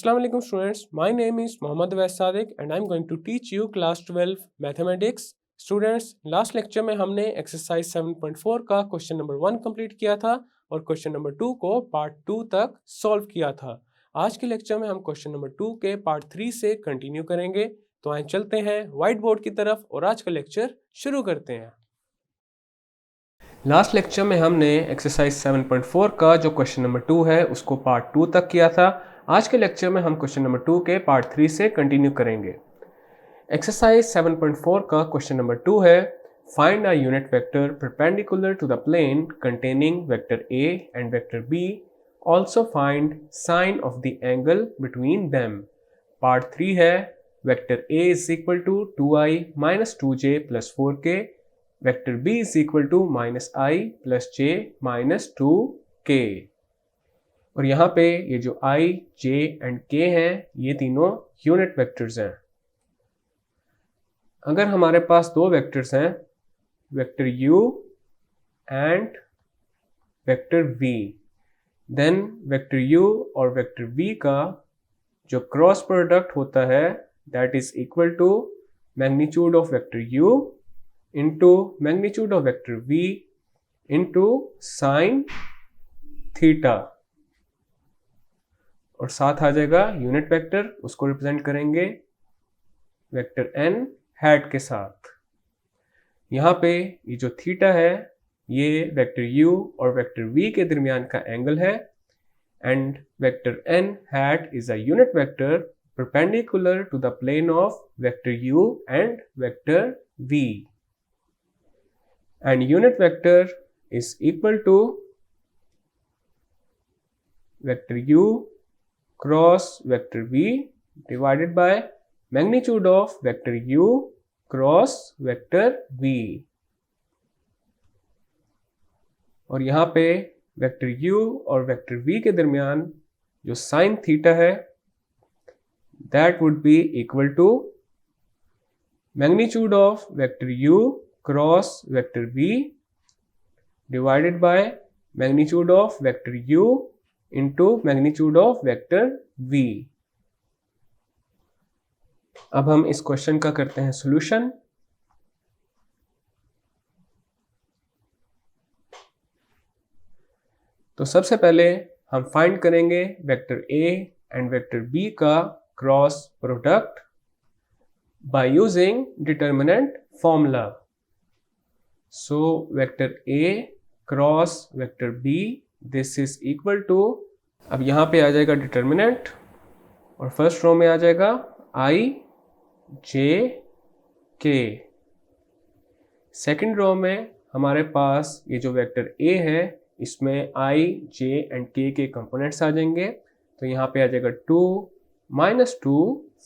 Assalamu alaikum students, my name is Mohammad Awais Sadiq and I am going to teach you class 12 mathematics. Students, last lecture में हमने exercise 7.4 का question number 1 complete किया था और question number 2 को part 2 तक solve किया था। आज के लेक्चर में हम क्वेश्चन नंबर 2 के पार्ट 3 से कंटिन्यू करेंगे। तो आइए चलते हैं व्हाइट बोर्ड की तरफ और आज का लेक्चर शुरू करते हैं। लास्ट लेक्चर में हमने एक्सरसाइज 7.4 का जो क्वेश्चन नंबर 2 है उसको पार्ट 2 तक किया था। आज के लेक्चर में हम क्वेश्चन नंबर 2 के पार्ट 3 से कंटिन्यू करेंगे। एक्सरसाइज 7.4 का क्वेश्चन नंबर 2 है, find a unit vector perpendicular to the plane containing vector A and vector B, also find sine of the angle between them. Part 3 है, vector A is equal to 2i minus 2j plus 4k, vector b is equal to minus i plus j minus 2k। और यहाँ पे ये जो i, j and k हैं ये तीनों unit vectors हैं। अगर हमारे पास दो वेक्टर्स हैं, vector u and vector v, then vector u और वेक्टर v का जो क्रॉस प्रोडक्ट होता है that is equal to magnitude of vector u into magnitude of vector v into sine theta, और साथ आ जाएगा यूनिट वेक्टर, उसको रिप्रेजेंट करेंगे वेक्टर n हैट के साथ। यहाँ पे ये जो थीटा है ये वेक्टर u और वेक्टर v के दरमियान का एंगल है and vector n hat is a unit vector perpendicular to the plane of vector u and vector v, and unit vector is equal to vector u cross vector v divided by magnitude of vector u cross vector v। और यहाँ पे vector u और vector v के दरमियान जो sine theta है that would be equal to magnitude of vector u cross vector v divided by magnitude of vector u into magnitude of vector v। अब हम इस क्वेश्चन का करते हैं सॉल्यूशन। तो सबसे पहले हम फाइंड करेंगे vector a and vector b का cross product by using determinant formula। So vector a cross vector b, this is equal to, अब यहाँ पे आ जाएगा डिटर्मिनेंट और फर्स्ट रो में आ जाएगा i j k, second row में हमारे पास ये जो वेक्टर a है इसमें i j एंड k के कंपोनेंट्स आ जाएंगे। तो यहाँ पे आ जाएगा 2 माइनस 2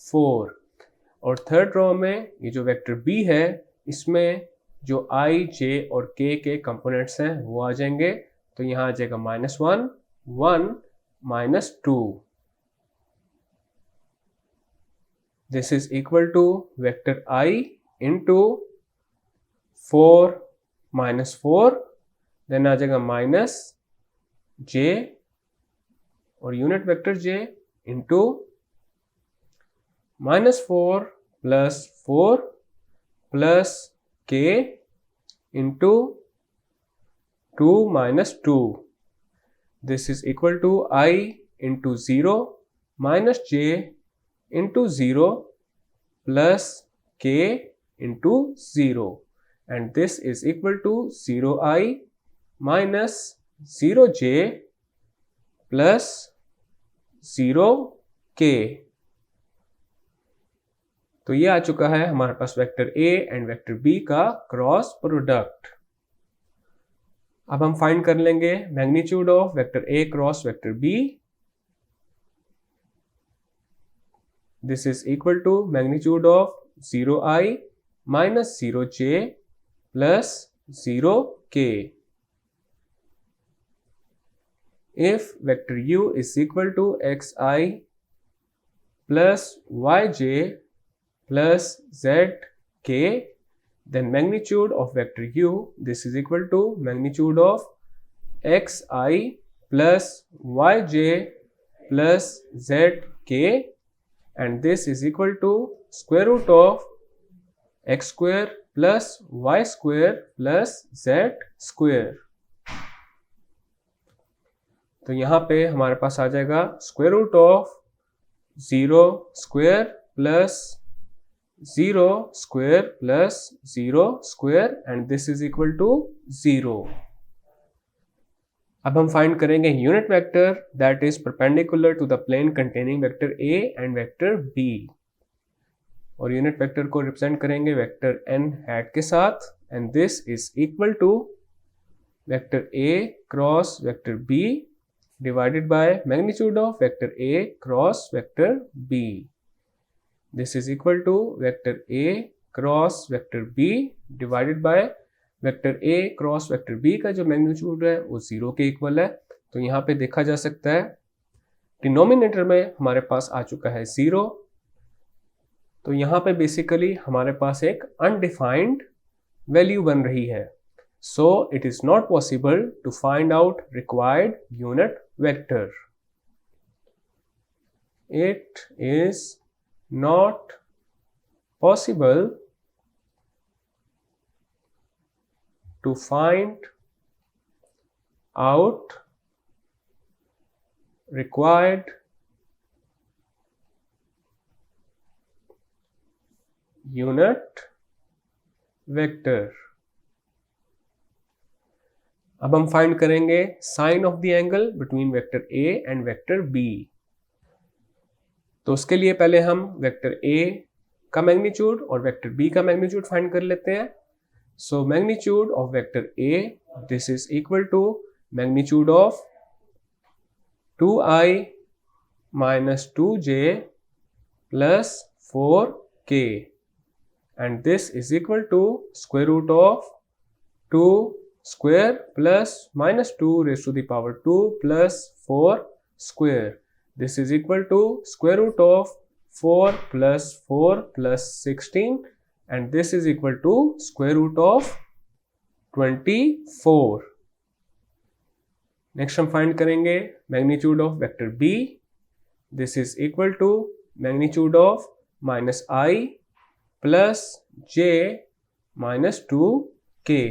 4, और थर्ड रो में ये जो वेक्टर b है इसमें जो i, j और k के कंपोनेंट्स हैं वो आ जाएंगे। तो यहाँ आ जाएगा minus 1 1 minus 2, this is equal to vector i into 4 minus 4, then आ जाएगा माइनस j और unit vector j into minus 4 plus 4 plus k into 2 minus 2, this is equal to i into 0 minus j into 0 plus k into 0, and this is equal to 0i minus 0j plus 0k। तो ये आ चुका है हमारे पास vector a and vector b का cross product. अब हम फाइंड कर लेंगे magnitude of vector a cross vector b, this is equal to magnitude of 0i minus 0j plus 0k। If vector u is equal to xi plus yj plus zk, then magnitude of vector u, this is equal to magnitude of xi plus yj plus zk, and this is equal to square root of x square plus y square plus z square। तो यहाँ पे हमारे पास आ जाएगा square root of 0 square plus 0 square plus 0 square, and this is equal to 0। अब हम find करेंगे unit vector that is perpendicular to the plane containing vector a and vector b, और यूनिट वेक्टर को रिप्रेजेंट करेंगे vector n hat के साथ, and this is equal to vector a cross vector b divided by magnitude of vector a cross vector b. This is equal to vector a cross vector b divided by vector a cross vector b का जो magnitude है वो 0 के equal है। तो यहाँ पे देखा जा सकता है डिनोमिनेटर में हमारे पास आ चुका है 0, तो यहाँ पे बेसिकली हमारे पास एक अनडिफाइंड वैल्यू बन रही है। So it is not possible to find out required unit vector. It is not possible to find out required unit vector. अब हम फाइंड करेंगे sine of the angle between vector a and vector b। तो उसके लिए पहले हम vector a का magnitude और वेक्टर b का मैग्नीट्यूड फाइंड कर लेते हैं। So magnitude of vector a, this is equal to magnitude of 2i minus 2j plus 4k, and this is equal to square root of 2 square plus minus 2 raised to the power 2 plus 4 square. This is equal to square root of 4 plus 4 plus 16, and this is equal to square root of 24. Next हम find करेंगे magnitude of vector b. This is equal to magnitude of minus I plus j minus 2k.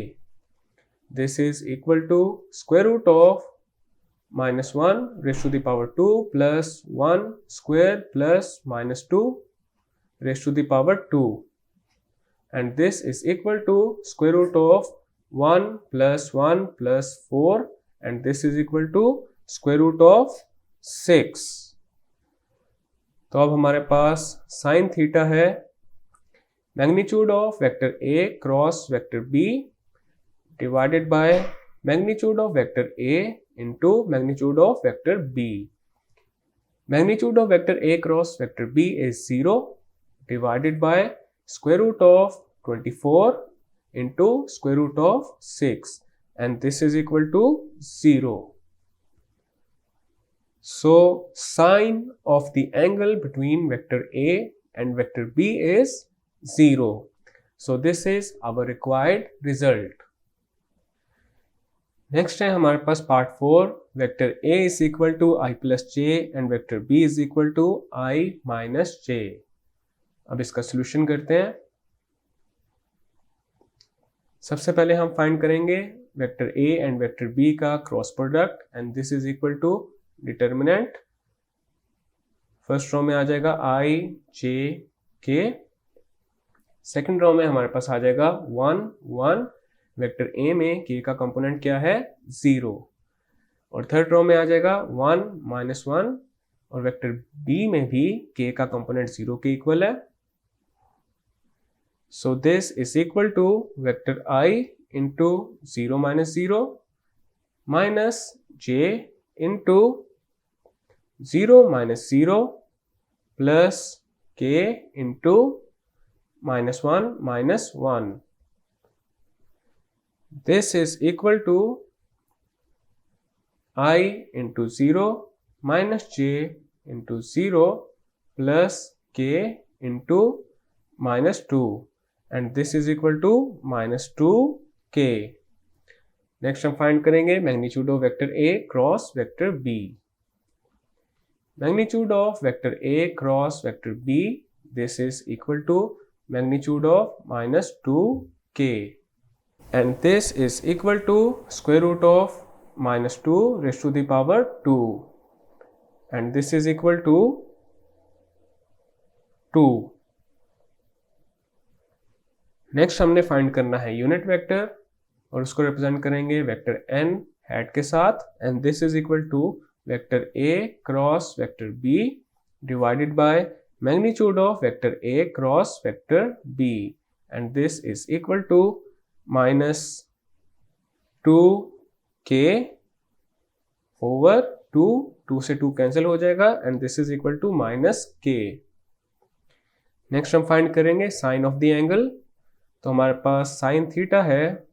This is equal to square root of minus 1 raised to the power 2 plus 1 square plus minus 2 raised to the power 2, and this is equal to square root of 1 plus 1 plus 4, and this is equal to square root of 6। तो अब हमारे पास sin theta है magnitude of vector a cross vector b divided by magnitude of vector a into magnitude of vector b. Magnitude of vector a cross vector b is 0 divided by square root of 24 into square root of 6, and this is equal to 0. So sine of the angle between vector a and vector b is 0. So this is our required result. Next है हमारे पास part 4, vector a is equal to I plus J and vector b is equal to I minus J. अब इसका solution करते हैं। सबसे पहले हम फाइंड करेंगे vector a and vector b का cross product, and this is equal to determinant. First row में आ जाएगा i j k, second row में हमारे पास आ जाएगा 1 1, वेक्टर a में k का कंपोनेंट क्या है 0, और थर्ड रो में आ जाएगा 1 माइनस 1, और वेक्टर b में भी k का कंपोनेंट 0 के इक्वल है। So this is equal to vector i into 0 minus 0 minus j into 0 minus 0 plus k into minus 1 minus 1। This is equal to I into 0 minus j into 0 plus k into minus 2, and this is equal to minus 2k. Next हम find करेंगे magnitude of vector a cross vector b। magnitude of vector A cross vector B, this is equal to magnitude of minus 2k, and this is equal to square root of minus 2 raised to the power 2, and this is equal to 2. Next हमने find करना है unit vector और उसको represent करेंगे vector n hat के साथ, and this is equal to vector a cross vector b divided by magnitude of vector a cross vector b, and this is equal to minus 2k over 2 से 2 cancel हो जाएगा, and this is equal to minus k. Next हम find करेंगे sine of the angle. तो हमारे पास sine theta है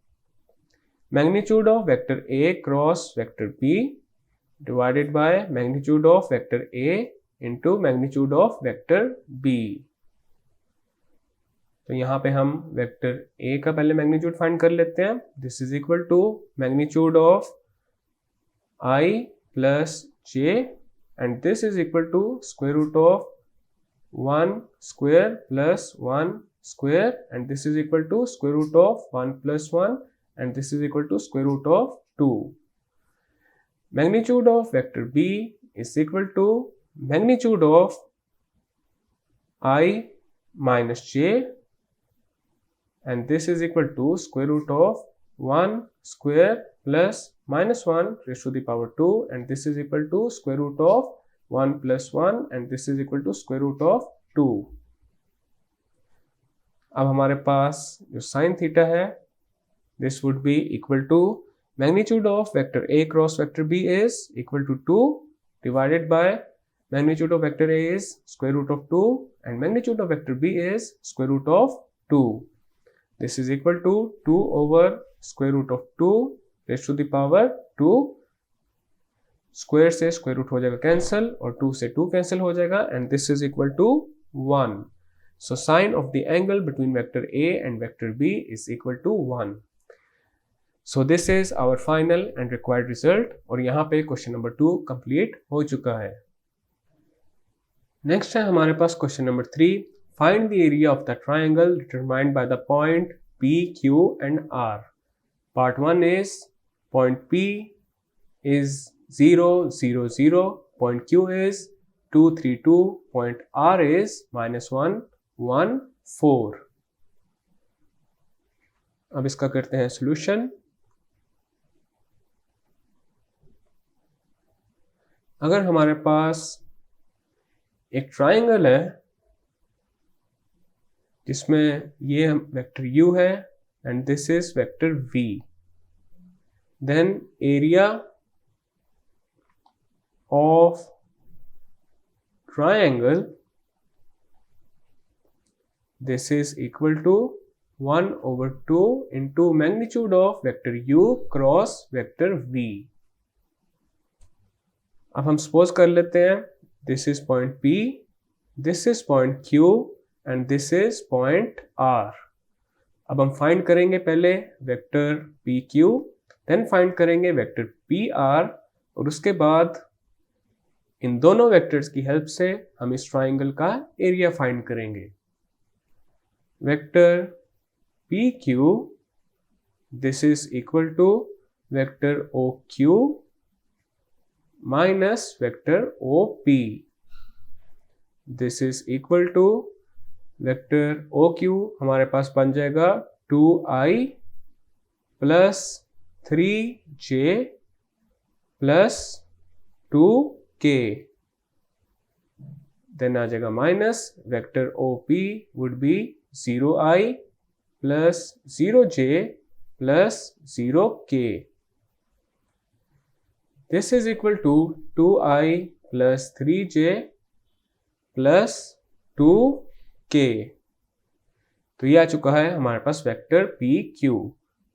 magnitude of vector a cross vector b divided by magnitude of vector a into magnitude of vector b. तो यहाँ पे हम वेक्टर a का पहले मैग्नीट्यूड फाइंड कर लेते हैं. This is equal to magnitude of i plus j, and this is equal to square root of 1 square plus 1 square, and this is equal to square root of 1 plus 1, and this is equal to square root of 2. Magnitude of vector b is equal to magnitude of I minus j, and this is equal to square root of 1 square plus minus 1 raised to the power 2, and this is equal to square root of 1 plus 1, and this is equal to square root of 2. अब हमारे पास जो sine theta है this would be equal to magnitude of vector a cross vector b is equal to 2 divided by magnitude of vector a is square root of 2 and magnitude of vector b is square root of 2. This is equal to 2 over square root of 2 raised to the power 2. Square से square root हो जाएगा cancel और 2 से 2 cancel हो जाएगा, and this is equal to 1. So sine of the angle between vector a and vector b is equal to 1. So this is our final and required result, और यहाँ पे question number 2 complete हो चुका है. Next है हमारे पास question number 3. Find the area of the triangle determined by the point p, q and r. Part 1 is point p is 0, 0, 0, point Q is 2, 3, 2, point R is -1, 1, 4. अब इसका करते हैं सॉल्यूशन. अगर हमारे पास एक ट्राइंगल है जिसमें ये वेक्टर U है and this is vector V, then area of triangle this is equal to 1 over 2 into magnitude of vector u cross vector v. अब हम सपोज कर लेते हैं this is point p, this is point q and this is point r. अब हम find करेंगे पहले vector P Q, then find करेंगे वेक्टर पी आर, और उसके बाद इन दोनों वेक्टर्स की हेल्प से हम इस ट्राइंगल का एरिया फाइंड करेंगे. Vector P Q this is equal to vector O Q minus vector O P. This is equal to vector O Q हमारे पास बन जाएगा 2i plus 3j plus 2k, then आ जाएगा minus vector OP would be 0i plus 0j plus 0k. This is equal to 2i plus 3j plus 2k. तो ये आ चुका है हमारे पास वेक्टर PQ.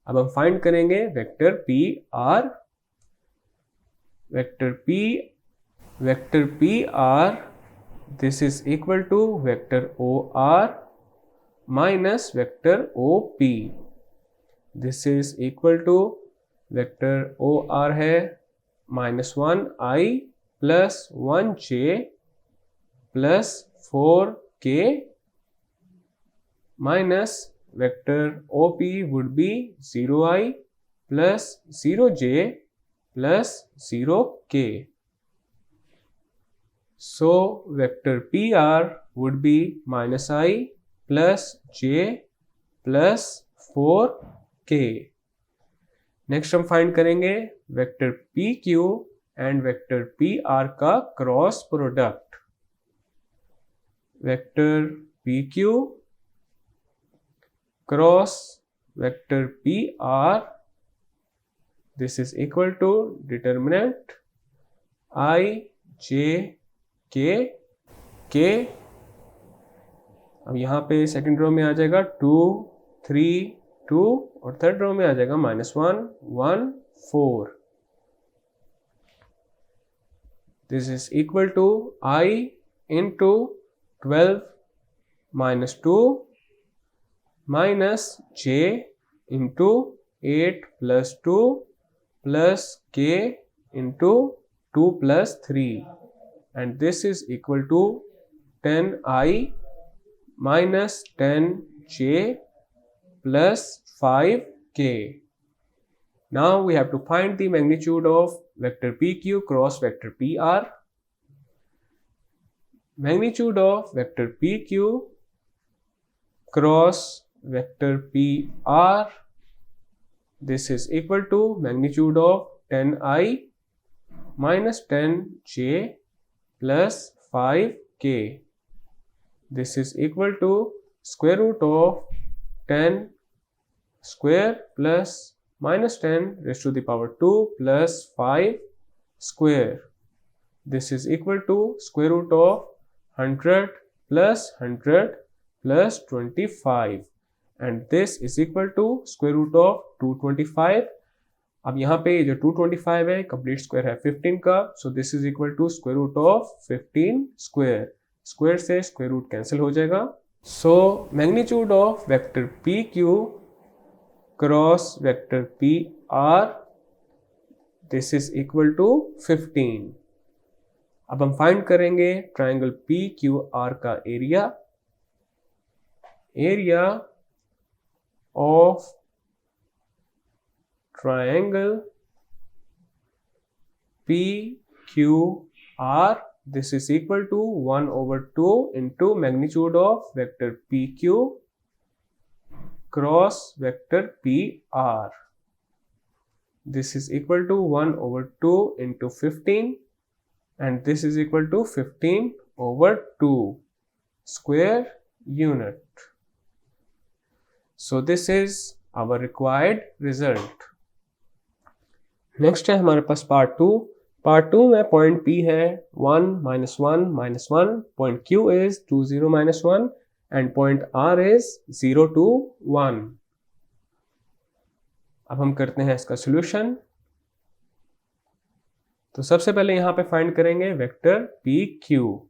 अब हम फाइंड करेंगे vector PR. Vector PR this is equal to vector OR minus vector OP. This is equal to vector OR है -1i plus 1j plus 4k minus vector OP would be 0i plus 0j plus 0k. So vector PR would be minus I plus j plus 4k. Next हम find करेंगे vector PQ and vector PR का cross product. Vector PQ cross vector PR, this is equal to determinant I J K. अब यहाँ पे second row में आ जाएगा 2 3 2 और थर्ड रो में आ जाएगा -1 1 4. This is equal to I into 12 -2 minus J into 8 plus 2 plus K into 2 plus 3, and this is equal to 10I minus 10J plus 5k. Now we have to find the magnitude of vector PQ cross vector PR. Magnitude of vector PQ cross vector PR, this is equal to magnitude of 10I minus 10J plus 5k. This is equal to square root of 10 square plus minus 10 raised to the power 2 plus 5 square. This is equal to square root of 100 plus 100 plus 25, and this is equal to square root of 225. अब यहाँ पे जो 225 है complete square है 15 का, so this is equal to square root of 15 square. Square से square root cancel हो जाएगा. So magnitude of vector PQ cross vector PR, this is equal to 15. अब हम फाइंड करेंगे ट्राइंगल PQR का area. Area of triangle PQR, this is equal to 1/2 into magnitude of vector PQ cross vector PR. This is equal to 1/2 into 15, and this is equal to 15/2 square unit. So this is our required result. Next है हमारे पास part 2. Part 2 में point P है 1 -1 -1, point Q is 2 0 -1 and point R is 0 2 1. अब हम करते हैं इसका सॉल्यूशन. तो सबसे पहले यहां पे फाइंड करेंगे vector PQ,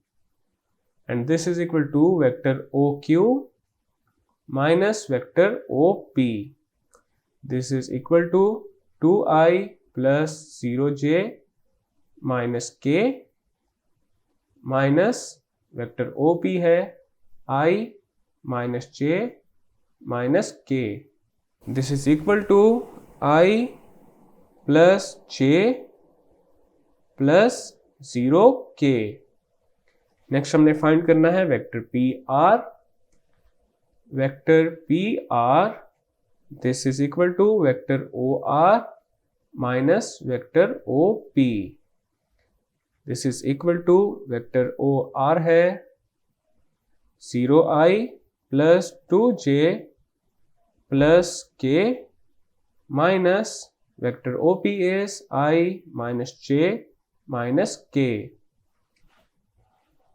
and this is equal to vector OQ minus vector OP. This is equal to 2I plus 0j minus k minus vector OP है I minus j minus k. This is equal to I plus j plus 0k. Next हमने find करना है vector PR. Vector PR, this is equal to vector OR minus vector OP. This is equal to vector OR है 0I plus 2j plus k minus vector OP is I minus j minus k.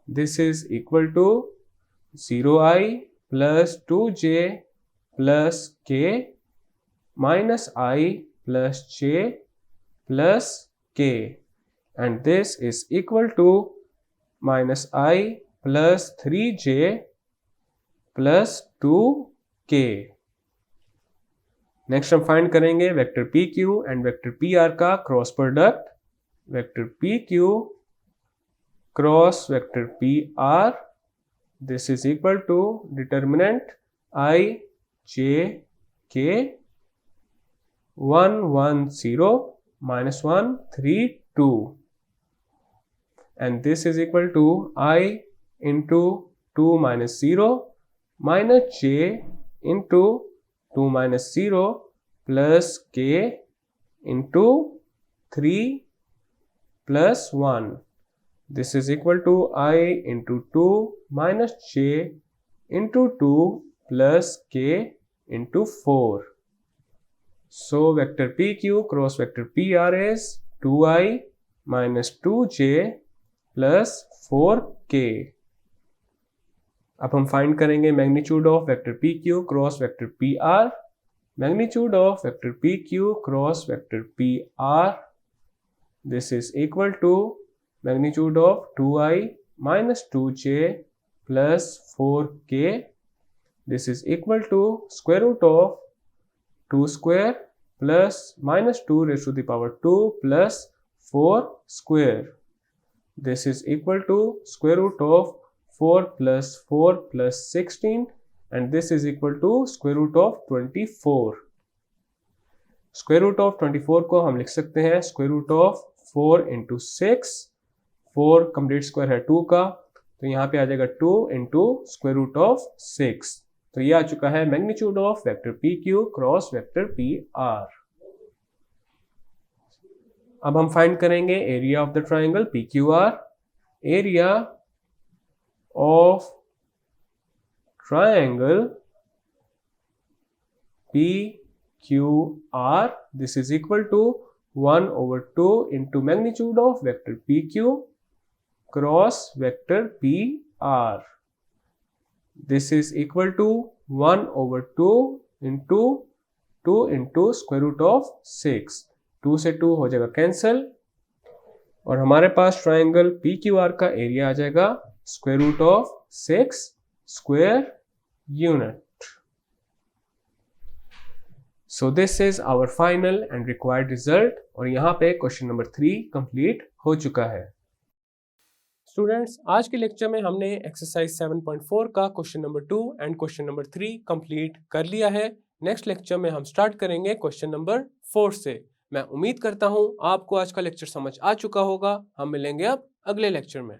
This is equal to 0I plus 2j plus k minus I plus j plus k, and this is equal to minus I plus 3j plus 2k. Next हम find करेंगे vector PQ and vector PR का cross product. Vector PQ cross vector P R, this is equal to determinant I J K 1 1 0 minus 1 3 2, and this is equal to I into 2 minus 0 minus J into 2 minus 0 plus K into 3 plus 1. This is equal to I into 2 minus J into 2 plus K into 4. So vector PQ cross vector PR is 2I minus 2J plus 4K. अब हम find करेंगे magnitude of vector PQ cross vector PR. Magnitude of vector PQ cross vector PR, this is equal to magnitude of 2I minus 2J plus 4K. This is equal to square root of 2 square plus minus 2 raised to the power 2 plus 4 square. This is equal to square root of 4 plus 4 plus 16, and this is equal to square root of 24. Square root of 24 को हम लिख सकते हैं square root of 4 into 6. 4 complete square है 2 का, तो यहाँ पे आ जाएगा 2 into square root of 6. तो ये आ चुका है magnitude of vector PQ cross vector PR. अब हम फाइंड करेंगे area of the triangle PQR. Area of triangle PQR, this is equal to 1/2 into magnitude of vector PQ cross vector PR. This is equal to 1/2 into 2 into square root of 6. 2 से 2 हो जाएगा cancel, और हमारे पास triangle PQR का area आ जाएगा square root of 6 square unit. So this is our final and required result, और यहाँ पे क्वेश्चन नंबर 3 कंप्लीट हो चुका है. स्टूडेंट्स, आज के लेक्चर में हमने एक्सरसाइज 7.4 का question number 2 and question number 3 complete कर लिया है. नेक्स्ट लेक्चर में हम स्टार्ट करेंगे क्वेश्चन नंबर 4 से. मैं उम्मीद करता हूँ आपको आज का लेक्चर समझ आ चुका होगा. हम मिलेंगे अब अगले लेक्चर में.